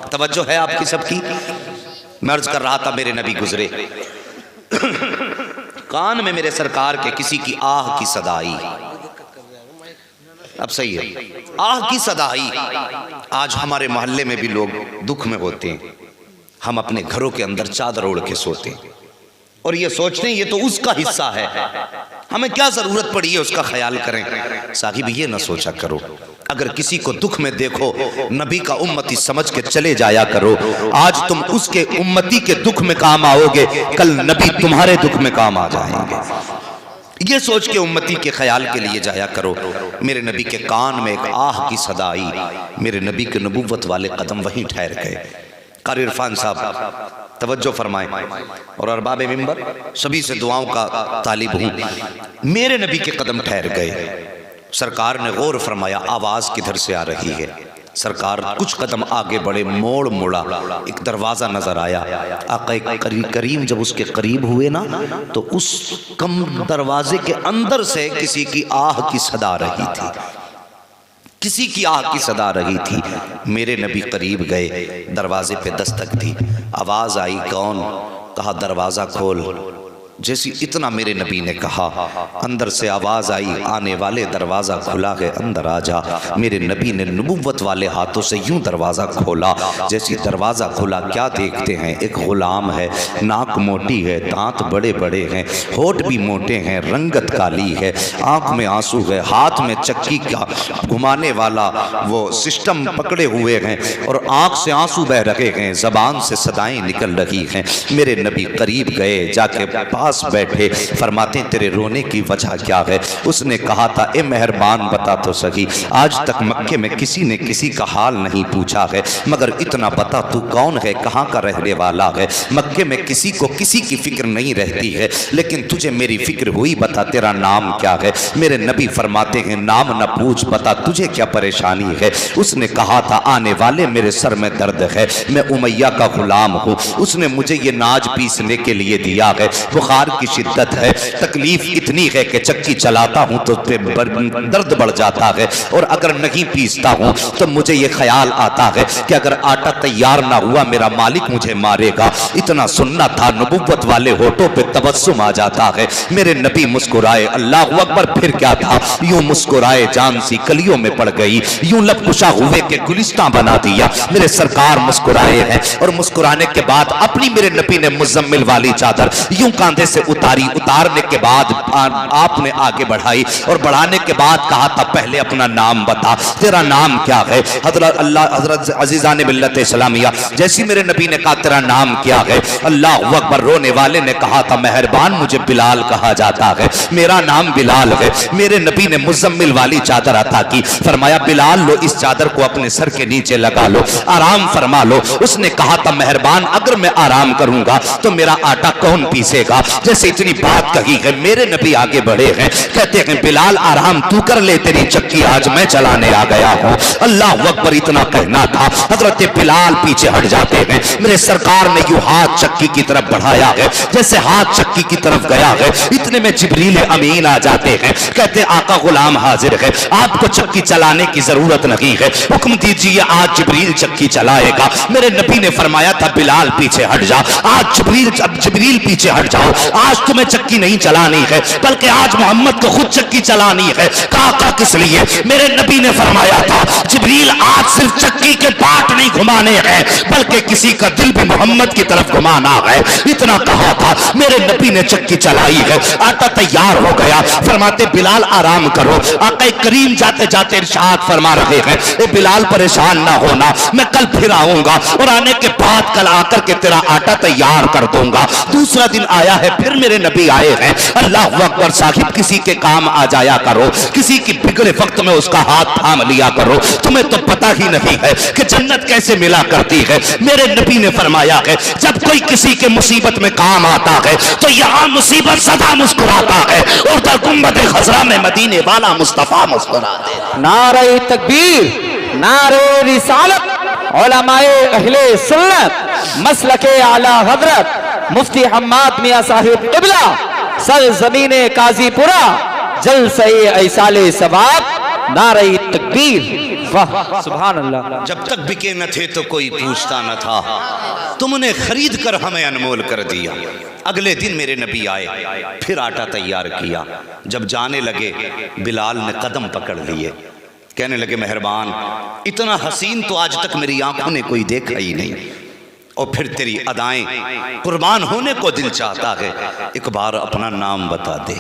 तवज्जो है आपकी सबकी? मैं अर्ज कर रहा था, मेरे नबी गुजरे, कान में मेरे सरकार के किसी की आह की सदा आई। अब सही है, आह की सदा आई। आज हमारे मोहल्ले में भी लोग दुख में होते हैं, हम अपने घरों के अंदर चादर ओढ़ के सोते हैं और ये सोचते हैं ये तो उसका हिस्सा है, हमें क्या जरूरत पड़ी है उसका ख्याल करें। साहिब ये ना सोचा करो, अगर किसी को दुख में देखो नबी का उम्मती समझ के चले जाया करो। आज तुम उसके उम्मती के दुख में काम आओगे, कल नबी तुम्हारे दुख में काम आ जाएंगे। ये सोच के उम्मती के ख्याल के लिए जाया करो। मेरे नबी के कान में एक आह की सदा आई, मेरे नबी के नबूवत वाले कदम वहीं ठहर गए। कारी इरफान साहब तवज्जो फरमाएं और अरबाब मिंबर सभी से दुआओं का तालिब हूँ। मेरे नबी के कदम ठहर गए, सरकार ने गौर फरमाया आवाज़ किधर से आ रही है। सरकार कुछ कदम आगे बढ़े, मोड़ मोड़ा, एक दरवाज़ा नज़र आया। आका करीम जब उसके करीब हुए ना तो उस कम दरवाजे के अंदर से किसी की आह की सदा रही थी, किसी की आह की सदा रही थी। मेरे नबी करीब गए, दरवाजे पे दस्तक दी, आवाज़ आई कौन? कहा दरवाज़ा खोल। जैसी इतना मेरे नबी ने कहा, अंदर से आवाज़ आई आने वाले दरवाज़ा खुला है, अंदर आ जा। मेरे नबी ने नबुव्वत वाले हाथों से यूं दरवाज़ा खोला। जैसी दरवाज़ा खुला क्या देखते हैं? एक गुलाम है, नाक मोटी है, दांत बड़े बड़े हैं, होठ भी मोटे हैं, रंगत काली है, आँख में आंसू है, हाथ में चक्की का घुमाने वाला वो सिस्टम पकड़े हुए हैं और आँख से आंसू बह रहे हैं, ज़बान से सदाएँ निकल रही हैं। मेरे नबी करीब गए, जाके पास बैठे, फरमाते तेरे रोने की वजह क्या है? उसने कहा था ए मेहरबान बता तो सही, आज तक मक्के में किसी ने किसी का हाल नहीं पूछा है, मगर इतना बता तू कौन है, कहाँ का रहने वाला है? मक्के में किसी को किसी की फिक्र नहीं रहती है, लेकिन तुझे मेरी फिक्र हुई, बता तेरा नाम क्या है? मेरे नबी फरमाते हैं नाम न पूछ, बता तुझे क्या परेशानी है? उसने कहा था आने वाले मेरे सर में दर्द है, मैं उमैया का गुलाम हूँ, उसने मुझे ये नाज पीसने के लिए दिया है, बुखार की शिद्दत है, तकलीफ इतनी है कि चक्की चलाता हूं तो दर्द बढ़ जाता है, और अगर नहीं पीसता हूं तो मुझे ये ख्याल आता है कि अगर आटा तैयार ना हुआ मेरा मालिक मुझे मारेगा। इतना सुनना था, नबुव्वत वाले होठों पे तबस्सुम आ जाता है। मेरे नबी मुस्कुराए, अल्लाहु अकबर, फिर क्या था? यूं मुस्कुराए जान सी कलियों में पड़ गई, यूं लबकुशा हुए के गुलिस्तां बना दिया। मेरे सरकार मुस्कुराए हैं और मुस्कुराने के बाद अपनी मेरे नबी ने मुज़म्मिल वाली चादर यूं कांधे से उतारी, उतारने के बाद आपने आगे बढ़ाई और बढ़ाने के बाद कहा था पहले अपना नाम बता, तेरा नाम क्या है? हजरत अजीज़ान मिल्लत इस्लामिया जैसी मेरे नबी ने कहा तेरा नाम क्या है? अल्लाह अकबर। रोने वाले ने कहा था मेहरबान मुझे बिलाल कहा जाता है, मेरा नाम बिलाल है। मेरे नबी ने मुज़म्मिल वाली चादर अता की, फरमाया बिलाल लो इस चादर को अपने सर के नीचे लगा लो, आराम फरमा लो। उसने कहा था मेहरबान अगर मैं आराम करूंगा तो मेरा आटा कौन पीसेगा? जैसे इतनी बात कही है, मेरे नबी आगे बढ़े हैं, कहते हैं बिलाल आराम तू कर ले, तेरी चक्की आज मैं चलाने आ गया हूँ। अल्लाह अकबर। इतना कहना था, हजरत बिलाल पीछे हट जाते हैं। मेरे सरकार ने यूं हाथ चक्की की तरफ बढ़ाया है, जैसे हाथ चक्की की तरफ गया है, इतने में जिब्रील अमीन आ जाते हैं, कहते आका गुलाम हाजिर है, आपको चक्की चलाने की जरूरत नहीं है, हुक्म दीजिए आज जिब्रील चक्की चलाएगा। मेरे नबी ने फरमाया था बिलाल पीछे हट जा, आज जिब्रील पीछे हट जाओ, आज तुम्हें चक्की नहीं चलानी है बल्कि आज मोहम्मद को खुद चक्की चलानी है। कहा किस लिए? मेरे नबी ने फरमाया था जिब्रील आज सिर्फ चक्की के पार्ट नहीं घुमाने हैं बल्कि किसी का दिल भी मोहम्मद की तरफ घुमाना है। इतना कहा था, मेरे नबी ने चक्की चलाई है, आटा तैयार हो गया, फरमाते बिलाल आराम करो। आका करीम जाते जाते इरशाद फरमा रहे हैं ए बिलाल परेशान ना होना, मैं कल फिर आऊंगा और आने के बाद कल आकर के तेरा आटा तैयार कर दूंगा। दूसरा दिन आया है, फिर मेरे नबी आए हैं। अल्लाह अकबर। साहिब किसी के काम आ जाया करो, किसी की बिगड़े वक्त में उसका हाथ थाम लिया करो, तुम्हें तो पता ही नहीं है कि जन्नत कैसे मिला करती है। मेरे नबी ने फरमाया है जब कोई किसी के मुसीबत में काम आता है तो यहाँ मुसीबत सदा मुस्कुराता है, और उधर गुंबद खजरा में मदीने वाला मुस्तफा मुस्कुराते हैं। नारे तकबीर, नारे रिसालत, उलमाए अहले सुन्नत, मसलके आला हजरत मुफ्ती हम्माद मियां साहिब क़िबला, सर ज़मीने काजीपुरा, जलसे ऐसाले सवाब, नारे तकबीर। वाह सुभान अल्लाह। जब तक बिके न थे तो कोई पूछता न था, तुमने खरीद कर हमें अनमोल कर दिया। अगले दिन मेरे नबी आए, फिर आटा तैयार किया। जब जाने लगे बिलाल ने कदम पकड़ लिए, कहने लगे मेहरबान, इतना हसीन तो आज तक मेरी आंखों ने कोई देखा ही नहीं, और फिर तेरी अदाएं, कुर्बान होने को दिल चाहता है, एक बार अपना नाम बता दे।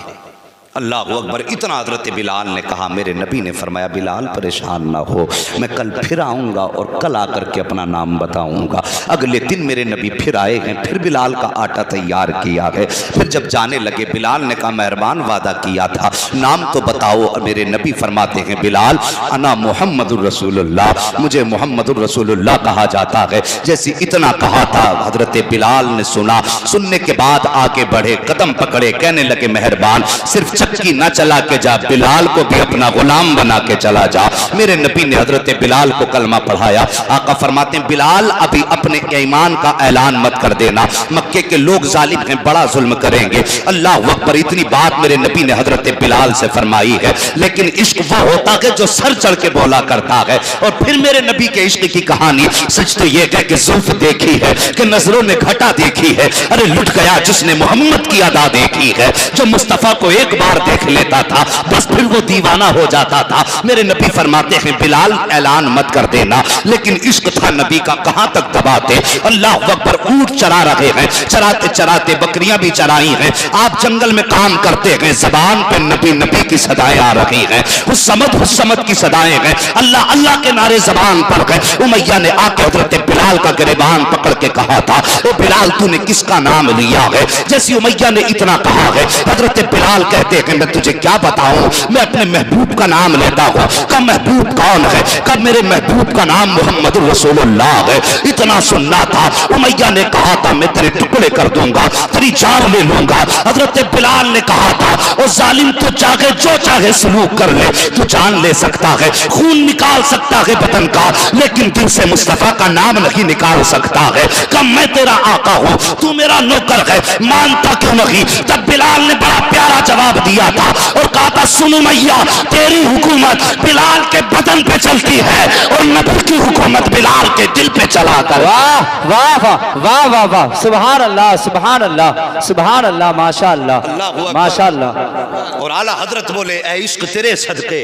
अल्लाह अकबर। इतना हजरत बिलाल ने कहा। मेरे नबी ने फरमाया बिलाल परेशान ना हो, मैं कल फिर आऊँगा और कल आकर के अपना नाम बताऊँगा। अगले दिन मेरे नबी फिर आए हैं, फिर बिलाल का आटा तैयार किया है। फिर जब जाने लगे बिलाल ने कहा मेहरबान वादा किया था, नाम तो बताओ। और मेरे नबी फरमाते हैं बिलाल अना मुहम्मदुर रसूलुल्लाह, मुझे मुहम्मदुर रसूलुल्लाह कहा जाता है। जैसे इतना कहा था हजरत बिलाल ने सुना, सुनने के बाद आगे बढ़े, कदम पकड़े, कहने लगे मेहरबान सिर्फ चक्की ना चला के जा, बिलाल को भी अपना गुलाम बना के चला जा। मेरे नबी ने हजरत बिलाल को कलमा पढ़ाया। आका फरमाते हैं बिलाल अभी अपने ईमान का ऐलान मत कर देना, मक्के के लोग जालिम हैं, बड़ा जुल्म करेंगे। अल्लाह अकबर। इतनी बात मेरे नबी ने हजरत बिलाल से फरमाई है। लेकिन इश्क वो होता है जो सर चढ़ के बोला करता है। और फिर मेरे नबी के इश्क की कहानी सच तो ये है कि जुल्फ देखी है, कि नजरों ने घटा देखी है। अरे लुट गया जिसने मोहम्मद की अदा देखी है। जो मुस्तफा को एक बार देख लेता था बस फिर वो दीवाना हो जाता था। मेरे नबी फरमाते हैं बिलाल ऐलान मत कर देना। लेकिन इश्क था नबी का, कहां तक दबाते। अल्लाह अकबर। ऊंट चरा रहे हैं, चराते चराते बकरियां भी चराई हैं, आप जंगल में काम करते हैं, जबान पे नबी नबी की सदाएं आ रही हैं, हुस्समत की सदाएं हैं, अल्लाह अल्लाह के नारे जबान पर गए। उमैया ने आके हजरत बिलाल का गिरबान पकड़ के कहा था ओ बिलाल तूने किसका नाम लिया है। जैसे उमैया ने इतना कहा है, हजरत बिलाल कहते हैं मैं तुझे क्या बताऊं, मैं अपने महबूब का नाम लेता हूं। कब महबूब कौन है, कब मेरे महबूब का नाम मोहम्मद रसूलुल्लाह है। इतना सुनना था। उमैया ने कहा था मैं तेरे टुकड़े कर दूंगा, तेरी जान ले लूंगा। हजरत बिलाल ने कहा था ओ जालिम तू चाहे जो चाहे सलूक कर ले, तू जान ले सकता है, खून निकाल सकता है बदन का, लेकिन दिल से मुस्तफा का नाम नहीं निकाल सकता है। कब मैं तेरा आका हूं, तू मेरा नौकर है, मानता क्यों नहीं। तब बिलाल ने बड़ा प्यारा जवाब दिया था और कहा था सुनो मैया, तेरी हुकूमत बिलाल के बदन पे चलती है और नबी की हुकूमत बिलाल के दिल पे चला कर। वाह वाह वाह वाह वाह वाह सुभान अल्लाह सुभान अल्लाह सुभान अल्लाह माशा अल्लाह माशा अल्लाह। और आला हजरत बोले ऐ इश्क तेरे सदके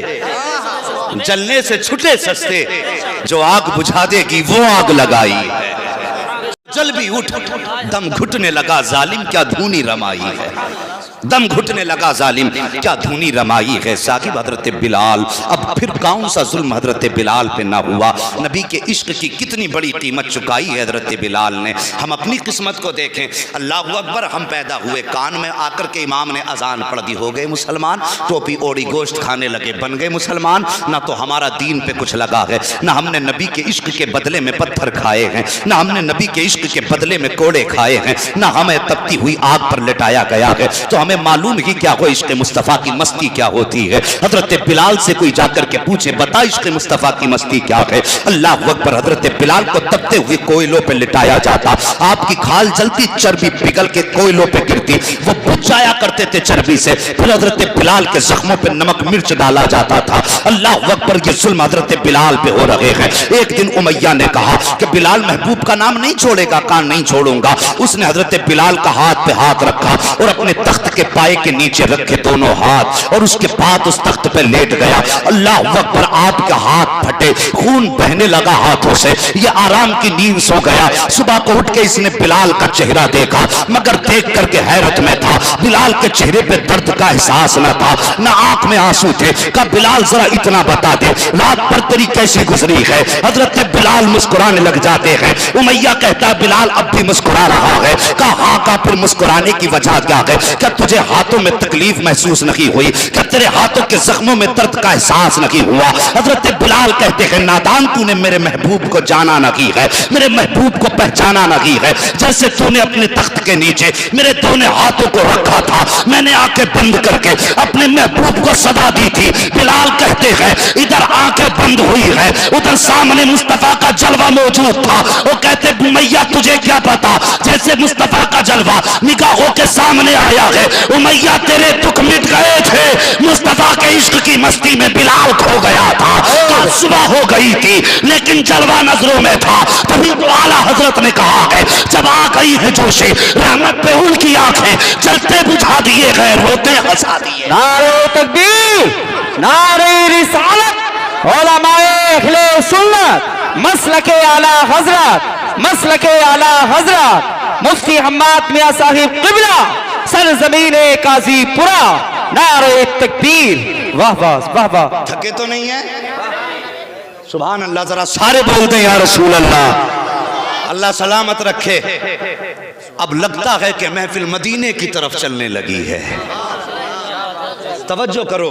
जलने से छुटे सस्ते, जो आग बुझा देगी वो आग लगाई है। जल भी उठ, दम घुटने लगा जालिम क्या धूनी रमाई है, दम घुटने लगा जालिम क्या धूनी रमाई है। साकिब हजरत बिलाल, अब फिर कौन सा जुल्म हजरत बिलाल पे ना हुआ। नबी के इश्क की कितनी बड़ी कीमत चुकाई है हजरत बिलाल ने। हम अपनी किस्मत को देखें। अल्लाह अकबर। हम पैदा हुए, कान में आकर के इमाम ने अजान पढ़ दी, हो गए मुसलमान। टोपी ओढ़ी, गोश्त खाने लगे, बन गए मुसलमान। ना तो हमारा दीन पे कुछ लगा है, ना हमने नबी के इश्क के बदले में पत्थर खाए हैं, ना हमने नबी के इश्क के बदले में कोड़े खाए हैं, ना हमें तपती हुई आग पर लिटाया गया है। तो हमें मालूम ही क्या हो इश्क मुस्तफा की मस्ती क्या होती है। हजरत बिलाल से कोई जाकर के पूछे बता इश्क मुस्तफा की मस्ती क्या है। अल्लाह अकबर। हजरत बिलाल को तपते हुए कोयलों पे लिटाया जाता, आपकी खाल जलती, चर्बी पिघल के कोयलों पे गिरती, वो बुझ जाया करते थे चर्बी से। फिर हजरत बिलाल के जख्मों पे नमक मिर्च डाला जाता था। अल्लाह अकबर। ये जुल्म हजरत बिलाल पे हो रहे हैं। एक दिन उमैया ने कहा कि बिलाल महबूब का नाम नहीं छोड़ेगा, कान नहीं छोड़ूंगा। उसने हजरत बिलाल का हाथ पे हाथ रखा और अपने तख्त के पाए के नीचे रखे दोनों हाथ, और उसके बाद उस तख्त पे लेट गया। अल्लाह अकबर। आपके हाथ फटे, खून बहने लगा हाथों से। ये आराम की नींद सो गया। सुबह को उठ के इसने बिलाल का चेहरा देखा, मगर देख करके हैरत में था। बिलाल के चेहरे पे दर्द का एहसास न था, न आंख में आंसू थे। कहा बिलाल जरा इतना बता दे रात भर तेरी कैसी गुजरी है। हजरत बिलाल मुस्कुराने लग जाते हैं। उमैया कहता है बिलाल अब भी मुस्कुरा रहा है। कहा हाँ का फिर मुस्कुराने की वजह क्या है। क्या तुझे हाथों में तकलीफ महसूस नहीं हुई, क्या तेरे हाथों के जख्मों में दर्द का एहसास नहीं हुआ। हजरत बिलाल कहते हैं नादान तूने मेरे महबूब को जाना नहीं है, मेरे महबूब को पहचाना नहीं है। जैसे तूने अपने तख्त के नीचे मेरे दोनों हाथों को रखा था, मैंने आंखें बंद करके अपने महबूब को सदा दी थी। बिलाल कहते हैं इधर आंखें बंद हुई है, उधर सामने मुस्तफा का जलवा मौजूद था। वो कहते मैया तुझे क्या पता, जैसे जैसे मुस्तफा का जलवा निगाहों के सामने आया है। उमैया तेरे दुख मिट गए थे, मुस्तफा के इश्क की मस्ती में बिलाल खो गया था। कल सुबह हो गई थी लेकिन जलवा नजरों में था। तभी तो आला हजरत ने कहा है जब आ गई है जोशे रहमत पे उनकी आंखें जलते बुझा दिए गए, रोते हंसा दिए। नारे तकबीर, नारे रिसालत, उलमाए अहले सुन्नत, मसलके आला हजरत, मसलके आला हजरत मुफ्ती हम्माद मियां साहिब क़िबला सरज़मीने काज़ीपुरा। नारे तकबीर। वाह वाह वाह वाह। थके तो नहीं है? सुभान अल्लाह। जरा सारे बोलते हैं या रसूल अल्लाह। अल्लाह सलामत रखे। अब लगता है कि महफिल मदीने की तरफ चलने लगी है। तवज्जो करो,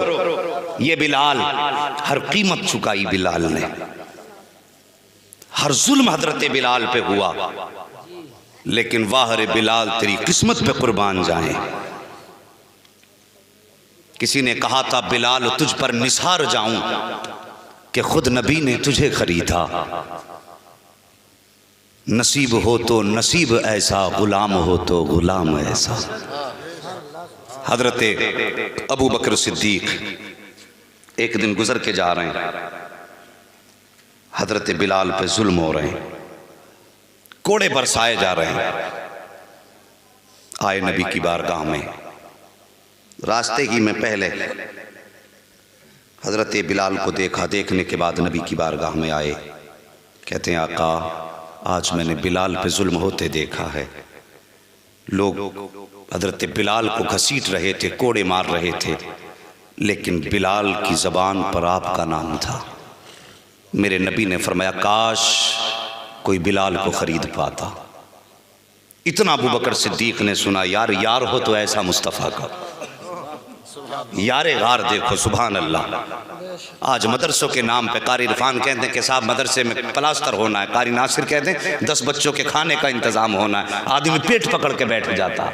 ये बिलाल हर कीमत चुकाई बिलाल ने, हर जुल्म हजरत बिलाल पे हुआ, लेकिन वाह रे बिलाल तेरी किस्मत पे कुर्बान जाए। किसी ने कहा था बिलाल तुझ पर निसार जाऊं कि खुद नबी ने तुझे खरीदा। नसीब हो तो नसीब ऐसा, गुलाम हो तो गुलाम ऐसा। हजरत अबू बकर सिद्दीक एक दिन गुजर के जा रहे हैं, हजरत बिलाल पे जुल्म हो रहे हैं, कोड़े बरसाए जा रहे हैं। आए नबी की बारगाह में, रास्ते ही में पहले हजरत बिलाल को देखा। देखने के बाद नबी की बारगाह में आए, कहते हैं आका आज मैंने बिलाल पे जुल्म होते देखा है। लोग हजरत बिलाल को घसीट रहे थे, कोड़े मार रहे थे, लेकिन बिलाल की जबान पर आपका नाम था। मेरे नबी ने फरमाया काश कोई बिलाल को खरीद पाता। इतना अबू बकर सिद्दीक ने सुना, यार यार हो तो ऐसा मुस्तफ़ा का यारे गार देखो। सुभान अल्लाह। आज मदरसों के नाम पे कारी इरफान कहते हैं कि साहब मदरसे में प्लास्टर होना है, कारी नासिर कहते हैं 10 बच्चों के खाने का इंतजाम होना है। आदमी पेट पकड़ के बैठ जाता,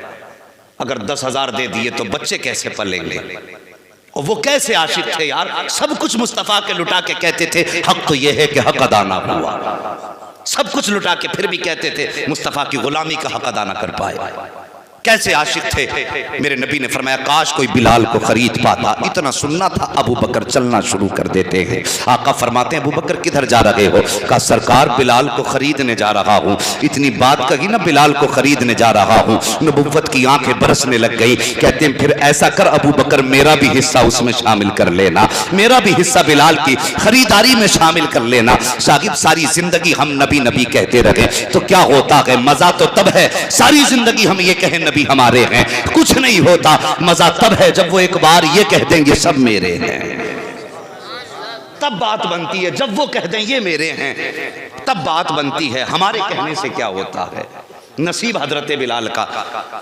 अगर 10,000 दे दिए तो बच्चे कैसे पलेंगे। और वो कैसे आशिक थे यार, सब कुछ मुस्तफ़ा के लुटा के कहते थे हक तो ये है कि हक अदा ना हुआ। सब कुछ लुटा के फिर भी कहते थे मुस्तफ़ा की गुलामी का हक अदा ना कर पाए। कैसे आशिक थे। मेरे नबी ने फरमाया काश कोई बिलाल को खरीद पाता। इतना सुनना था, अबू बकर चलना शुरू कर देते हैं। आका फरमाते हैं अबू बकर किधर जा रहे हो? कहा सरकार बिलाल को खरीदने जा रहा हूँ। इतनी बात कही ना, बिलाल को खरीदने जा रहा हूँ, नबुव्वत की आंखें बरसने लग गई। कहते हैं फिर ऐसा कर अबू बकर मेरा भी हिस्सा उसमें शामिल कर लेना, मेरा भी हिस्सा बिलाल की खरीदारी में शामिल कर लेना। साहिब सारी जिंदगी हम नबी नबी कहते रहे तो क्या होता है? मजा तो तब है सारी जिंदगी हम ये कहें नबी हमारे हैं, कुछ नहीं होता। मजा तब है जब वो एक बार ये कह देंगे सब मेरे हैं, तब बात बनती है। जब वो कह दें ये मेरे हैं तब बात बनती है। हमारे कहने से क्या होता है? नसीब हजरत बिलाल का।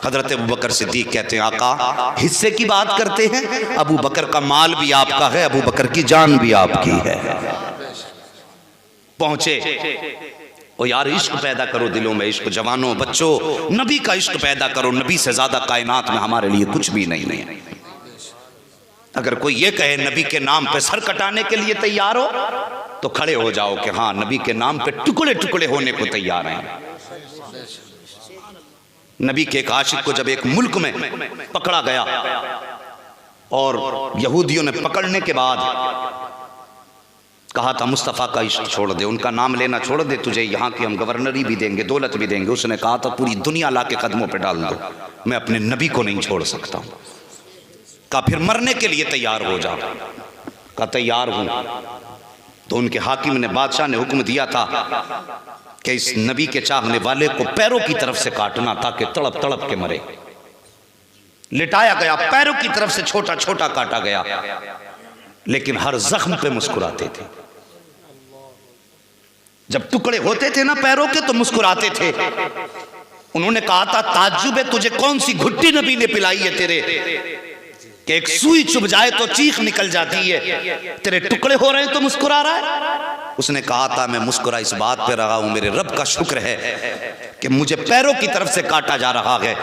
हजरत अबू बकर सिद्दीक कहते हैं आका हिस्से की बात करते हैं, अबू बकर का माल भी आपका है, अबू बकर की जान भी आपकी है। पहुंचे ओ यार इश्क पैदा करो दिलों में, इश्क जवानों बच्चों नबी का इश्क पैदा करो। नबी से ज्यादा कायनात में हमारे लिए कुछ भी नहीं है। अगर कोई ये कहे नबी के नाम पे सर कटाने के लिए तैयार हो तो खड़े हो जाओ कि हाँ नबी के नाम पे टुकड़े टुकड़े होने को तैयार हैं। नबी के एक आशिक को जब एक मुल्क में पकड़ा गया और यहूदियों ने पकड़ने के बाद कहा था मुस्तफ़ा का इश्क छोड़ दे, उनका नाम लेना छोड़ दे, तुझे यहाँ की हम गवर्नरी भी देंगे, दौलत भी देंगे। उसने कहा था पूरी दुनिया ला के कदमों पे डाल दो, मैं अपने नबी को नहीं छोड़ सकता हूँ। कहा फिर मरने के लिए तैयार हो जाओ। कहा तैयार हूँ। तो उनके हाकिम ने, बादशाह ने हुक्म दिया था कि इस नबी के चाहने वाले को पैरों की तरफ से काटना ताकि तड़प तड़प के मरे। लिटाया गया, पैरों की तरफ से छोटा छोटा काटा गया, लेकिन हर जख्म पे मुस्कुराते थे। जब टुकड़े होते थे ना पैरों के तो मुस्कुराते थे। उन्होंने कहा था ताज्जुब है तुझे कौन सी घुट्टी नबी ने पिलाई है तेरे कि एक सुई चुभ जाए तो चीख निकल जाती है, तेरे टुकड़े हो रहे हैं तो मुस्कुरा रहा है। उसने कहा था मैं मुस्कुरा इस बात पे रहा हूं मेरे रब का शुक्र है कि मुझे पैरों की तरफ से काटा जा रहा है।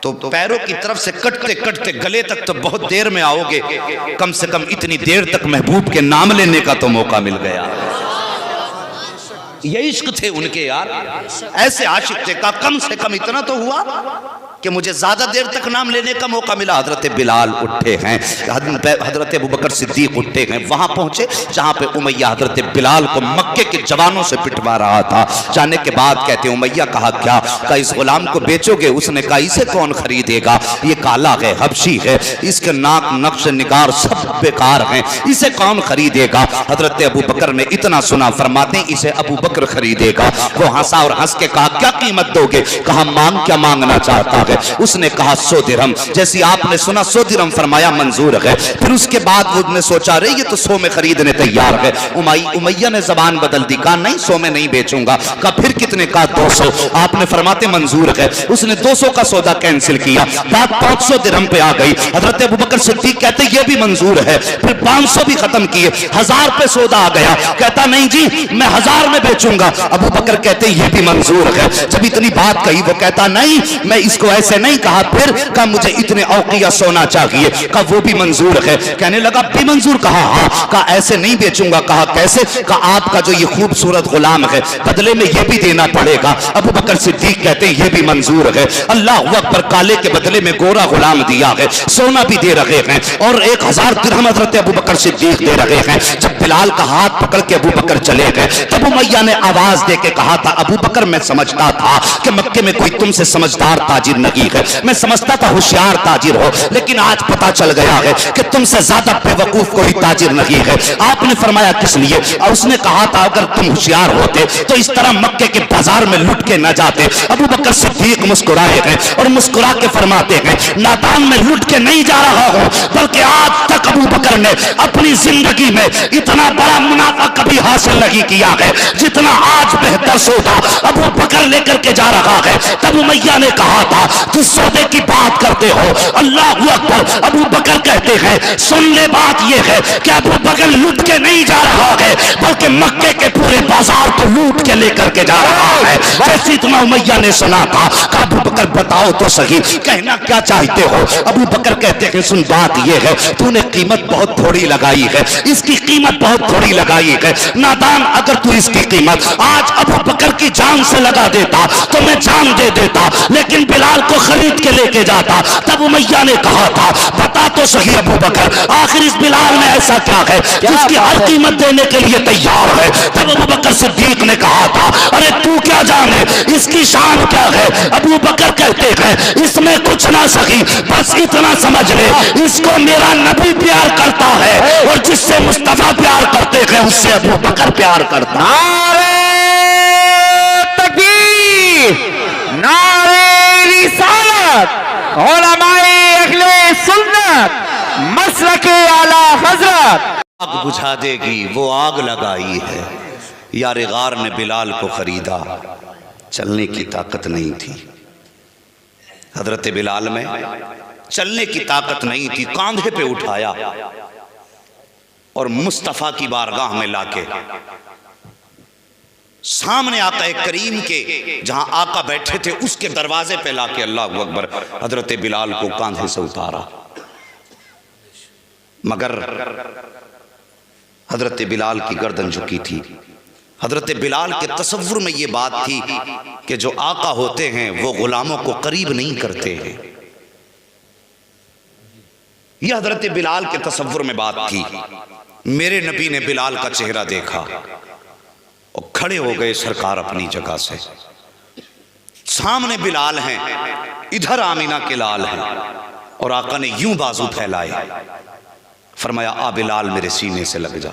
तो पैरों की तरफ से कटते कटते गले तक तो बहुत देर में आओगे, कम से कम इतनी देर तक महबूब के नाम लेने का तो मौका मिल गया। ये इश्क थे उनके यार, ऐसे आशिक थे। का कम से कम इतना तो हुआ कि मुझे ज्यादा देर तक नाम लेने का मौका मिला। हजरत बिलाल उठे हैं, हजरत अबू बकर सिद्दीक उठे हैं, वहां पहुंचे जहां पे उमैया हजरत बिलाल को मक्के के जवानों से पिटवा रहा था। जाने के बाद कहते उमैया कहा क्या? का इस गुलाम को बेचोगे? उसने कहा इसे कौन खरीदेगा, ये काला है, हबशी है, इसके नाक नक्श निगार सब बेकार हैं, इसे कौन खरीदेगा? हजरत अबू बकर ने इतना सुना, फरमाते इसे अबू बकर खरीदेगा। वो हंसा और हंस के कहा क्या कीमत दोगे? कहा मांग क्या मांगना चाहता है? उसने कहा 100 दिरहम। जैसी आपने सुना 100 दिरहम, फरमाया मंजूर है। फिर उसके बाद उसने सोचा रे ये तो 100 में खरीदने तैयार है। उमैया ने जबान बदल दी, कहा नहीं 100 में नहीं बेचूंगा। कहा फिर कितने? कहा 200। आपने फरमाते मंजूर है। उसने 200 का सौदा कैंसिल किया, बात 500 दिरहम पे आ गई। हजरत अबू बकर सिद्दीक कहते ये भी मंजूर है। फिर 500 भी खत्म किए, 1000 पे सौदा आ गया। कहता नहीं जी मैं 1000 में बेचूंगा। अबू बकर कहते ये भी मंजूर है। जब इतनी बात कही वो कहता नहीं मैं इसको ऐसे नहीं। कहा फिर? कहा मुझे इतने औकिया सोना चाहिए। कहा वो भी मंजूर है। कहने लगा भी मंजूर? कहा हाँ। कहा ऐसे नहीं बेचूंगा। कहा कैसे? कहा आपका जो ये खूबसूरत गुलाम है बदले में ये भी देना पड़ेगा। अबू बकर सिद्दीक कहते ये भी मंजूर है। अल्लाह अकबर, काले के बदले में गोरा गुलाम दिया है, सोना भी दे रहे हैं और 1000 दिरहम हजरत अबू बकर सिद्दीक दे रहे हैं। जब बिलाल का हाथ पकड़ के अबू बकर चले गए तब उमैया ने आवाज दे के कहा था अबू बकर मैं समझता था कि मक्के में कोई तुमसे समझदार ताजिर नहीं है, मैं समझता था होशियार ताजिर हो, लेकिन आज पता चल गया है कि तुमसे ज्यादा बेवकूफ कोई ताजिर नहीं है। आपने फरमाया किस लिए? और उसने कहा था अगर तुम होशियार होते तो इस तरह मक्के के बाजार में लुट के न जाते। अबू बकर सिद्दीक मुस्कुराए हैं और मुस्कुरा के फरमाते हैं नादान में लुट के नहीं जा रहा हूं, बल्कि आज तक अबू बकर ने अपनी जिंदगी में इतना बड़ा मुनाफा कभी हासिल नहीं किया है जितना आज बेहतर सौदा अबू बकर लेकर के जा रहा है। तब उमैया ने कहा था जिस सौदे की बात करते हो अल्लाह अकबर। अबू बकर कहते हैं सुन ले बात यह है कि अबू बकर लूट के नहीं जा रहा है बल्कि मक्के के पूरे बाजार को लूट के लेकर के जा रहा है। जैसे इतना उमैया ने सुना था अबू बकर बताओ तो सही कहना क्या चाहते हो? अबू बकर कहते हैं सुन बात यह है तूने कीमत बहुत थोड़ी लगाई है, इसकी कीमत बहुत थोड़ी लगाई है। नादान अगर तू इसकी कीमत आज अबू बकर की जान से लगा देता तो मैं जान दे देता, लेकिन बिलाल को खरीद के लेके जाता। तब उमैया ने कहा था बता तो सही अबू बकर आखिर इस बिलाल में ऐसा क्या है जिसकी हर कीमत देने के लिए तैयार है? तब अबू बकर सिद्दीक ने कहा था अरे तू क्या जाने इसकी शान क्या है? अबू बकर कहते हैं इसमें कुछ ना सही, बस इतना समझ ले इसको मेरा नबी प्यार करता है और जिससे मुस्तफा प्यार करते हैं उससे अबू बकर प्यार करता। नारे तकबीर, नारे रिसालत, उलमाए अहले सुन्नत, मसलके आला हजरत। आग बुझा देगी वो आग लगाई है। यार गार ने बिलाल को खरीदा, चलने की ताकत नहीं थी। हजरत बिलाल में चलने की ताकत नहीं थी, कांधे पे उठाया और मुस्तफा की बारगाह में लाके सामने आका करीम के जहां आका बैठे थे उसके दरवाजे पे लाके अल्लाह अकबर हजरत बिलाल को कांधे से उतारा। मगर हजरत बिलाल की गर्दन झुकी थी। हजरत बिलाल के तसव्वुर में यह बात थी कि जो आका होते हैं वो गुलामों को करीब नहीं करते हैं। यह हजरत बिलाल के तसव्वुर में बात थी। मेरे नबी ने बिलाल का चेहरा देखा और खड़े हो गए सरकार अपनी जगह से। सामने बिलाल हैं, इधर आमीना के लाल हैं और आका ने यूं बाजू फैलाए, फरमाया आ बिलाल मेरे सीने से लग जा।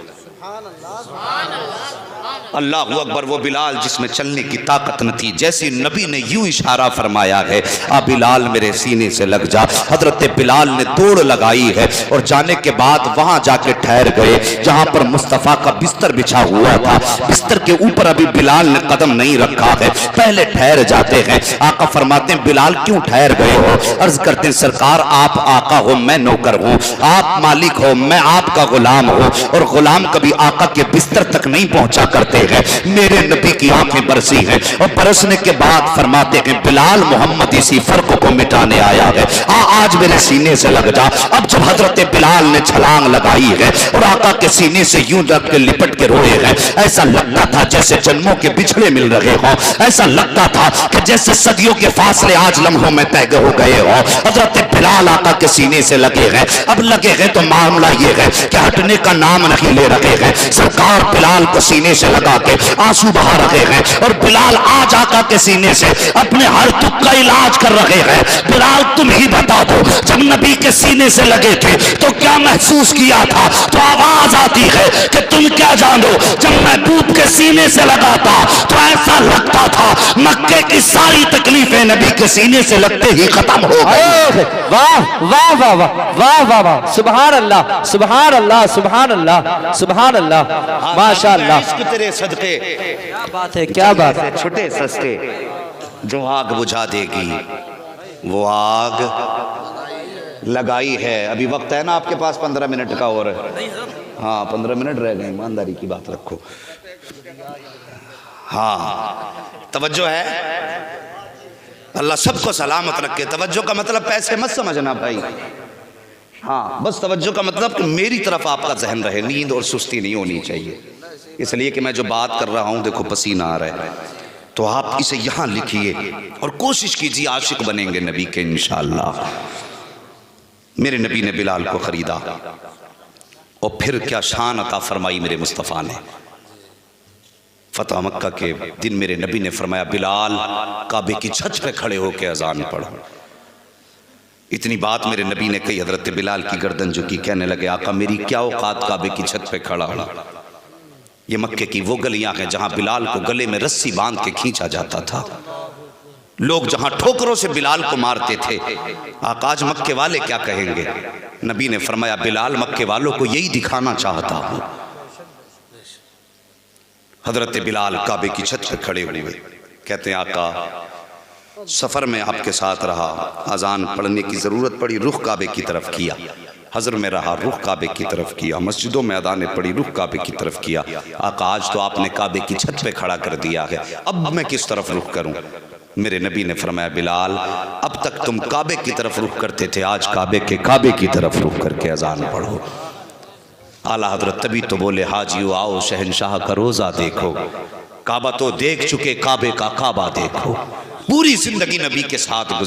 अल्लाह अकबर। वो बिलाल जिसमें चलने की ताकत न थी, जैसी नबी ने यूं इशारा फरमाया है आ बिलाल मेरे सीने से लग जा, हजरत बिलाल ने दौड़ लगाई है और जाने के बाद वहां जाके ठहर गए जहां पर मुस्तफा का बिस्तर बिछा हुआ था। बिस्तर के ऊपर अभी बिलाल ने कदम नहीं रखा है, पहले ठहर जाते हैं। आका फरमाते हैं बिलाल क्यों ठहर गए हो? अर्ज करते हैं सरकार आप आका हो मैं नौकर हूं, आप मालिक हो मैं आपका गुलाम हूं, और गुलाम कभी आका के बिस्तर तक नहीं पहुंचा करते। लगे हैं, मेरे नबी की आंखें बरसी हैं और बरसने के बाद फरमाते हैं बिलाल मोहम्मद इसी फर्क को मिटाने आया है, आज मेरे सीने से लग जा। अब जब हजरत बिलाल ने छलांग लगाई है और आका के सीने से यूं रख के लिपट के रोए हैं, ऐसा लगता था जैसे जन्मों के बिछड़े मिल रहे हो, ऐसा लगता था कि जैसे सदियों के फासले आज लम्हों में तय हो गए हो। हजरत बिलाल आका के सीने से लगे हैं। अब लगे हैं तो मामला ये है कि हटने का नाम नहीं ले रहे हैं। सरकार बिलाल को सीने से लगा के आंसू बहा रहे हैं और बिलाल आज आका के सीने से अपने हर दुख का इलाज कर रहे हैं। बिलाल तुम ही बता दो, जब नबी के सीने से लगे थे तो क्या महसूस किया था? तो आवाज आती है कि तुम क्या जानो, जब महबूब के सीने से लगा था तो ऐसा लगता था मक्के की सारी तकलीफें नबी के सीने से लगते ही खत्म हो गई। वाह वाह वाह वाह वाह वाह वाह, सुभान अल्लाह सुभान अल्लाह सुभान अल्लाह सुभान अल्लाह, माशाअल्लाह। इश्क तेरे सदके, क्या बात है, क्या बात है। छोटे सस्ते जो आग बुझा देगी वो आग लगाई है। अभी वक्त है ना आपके पास 15 मिनट का, और हाँ 15 मिनट रह गए, ईमानदारी की बात रखो। हाँ तवज्जो है, अल्लाह सबको सलामत रखे। तवज्जो का मतलब पैसे मत समझना भाई, हाँ बस तवज्जो का मतलब कि मेरी तरफ आपका जहन रहे, नींद और सुस्ती नहीं होनी चाहिए। इसलिए कि मैं जो बात कर रहा हूँ देखो पसीना आ रहा है, तो आप इसे यहाँ लिखिए और कोशिश कीजिए आशिक बनेंगे नबी के इंशाअल्लाह। मेरे नबी ने बिलाल को खरीदा और फिर क्या शान अता फरमाई मेरे मुस्तफ़ा ने। फतह मक्का के दिन मेरे नबी ने फरमाया बिलाल काबे की छत पे खड़े होकर अजान पढ़ो। इतनी बात मेरे नबी ने कही, हजरत बिलाल की गर्दन झुकी, कहने लगे आका मेरी क्या औकात काबे की छत पे खड़ा हूं। ये मक्के की वो गलियां हैं जहां बिलाल को गले में रस्सी बांध के खींचा जाता था, लोग जहां ठोकरों से बिलाल को मारते थे। आका आज मक्के वाले क्या कहेंगे? नबी ने फरमाया बिलाल मक्के वालों को यही दिखाना चाहता हूं। हजरत बिलाल काबे की छत पर खड़े हुए, कहते हैं आका सफर में आपके साथ रहा, अजान पढ़ने की जरूरत पड़ी, रुख काबे की तरफ किया। हजर में रहा, रुख काबे की तरफ किया, मस्जिदों में अदाने पड़ी, रुख काबे की तरफ किया। आका आज तो आपने काबे की छत पे खड़ा कर दिया है, अब मैं किस तरफ रुख करूं? मेरे नबी ने फरमाया बिलाल अब तक तुम काबे की तरफ रुख करते थे, आज काबे की तरफ रुख करके अजान पढ़ो। आला हजरत तभी तो बोले हाजियो आओ शहनशाह का रोजा देखो, काबा तो देख चुके काबे का काबा देखो। पूरी जिंदगी नबी के साथ गुजर